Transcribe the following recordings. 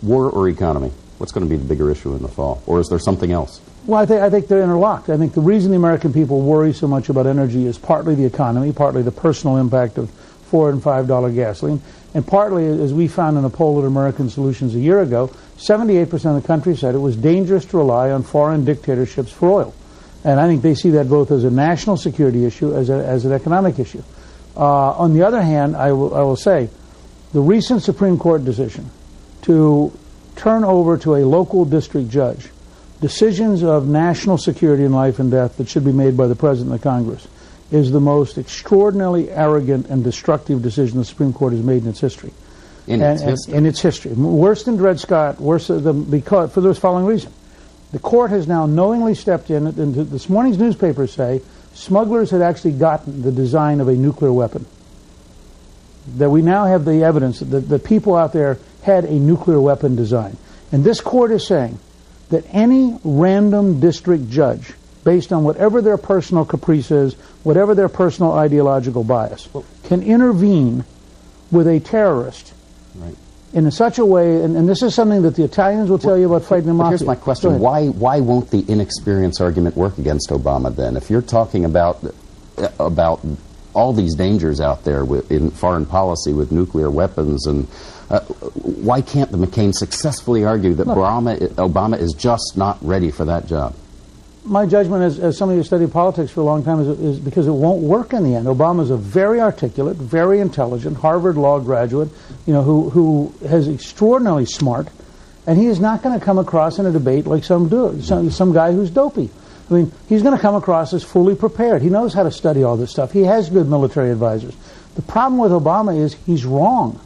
War or economy? What's going to be the bigger issue in the fall? Or is there something else? Well, I think they're interlocked. I think the reason the American people worry so much about energy is partly the economy, partly the personal impact of $4 and $5 gasoline, and partly, as we found in a poll at American Solutions a year ago, 78% of the country said it was dangerous to rely on foreign dictatorships for oil. And I think they see that both as a national security issue, as an economic issue. On the other hand, I will say, the recent Supreme Court decision to turn over to a local district judge decisions of national security and life and death that should be made by the President and the Congress is the most extraordinarily arrogant and destructive decision the Supreme Court has made in its history. In its history. Worse than Dred Scott, because for this following reason. The court has now knowingly stepped in, and this morning's newspapers say smugglers had actually gotten the design of a nuclear weapon. That we now have the evidence that the people out there had a nuclear weapon design. And this court is saying that any random district judge, based on whatever their personal caprice is, whatever their personal ideological bias, can intervene with a terrorist in such a way, and this is something that the Italians will tell you about fighting the mafia. Here's my question. Why won't the inexperience argument work against Obama then? If you're talking about all these dangers out there in foreign policy with nuclear weapons, and why can't the McCain successfully argue that Obama is just not ready for that job? My judgment, as somebody who studied politics for a long time, is because it won't work in the end. Obama's a very articulate, very intelligent Harvard law graduate, who is extraordinarily smart, and he is not going to come across in a debate like some guy who's dopey. I mean, he's going to come across as fully prepared. He knows how to study all this stuff. He has good military advisors. The problem with Obama is he's wrong.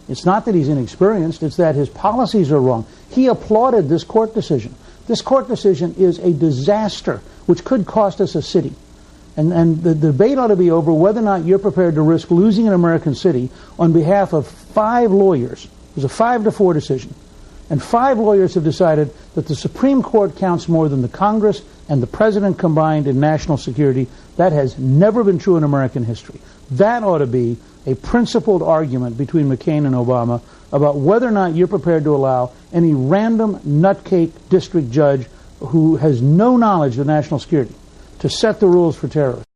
It's not that he's inexperienced, it's that his policies are wrong. He applauded this court decision. This court decision is a disaster, which could cost us a city. And the debate ought to be over whether or not you're prepared to risk losing an American city on behalf of 5 lawyers. It was a 5-4 decision. And 5 lawyers have decided that the Supreme Court counts more than the Congress and the President combined in national security. That has never been true in American history. That ought to be a principled argument between McCain and Obama about whether or not you're prepared to allow any random nutcake district judge who has no knowledge of national security to set the rules for terrorists.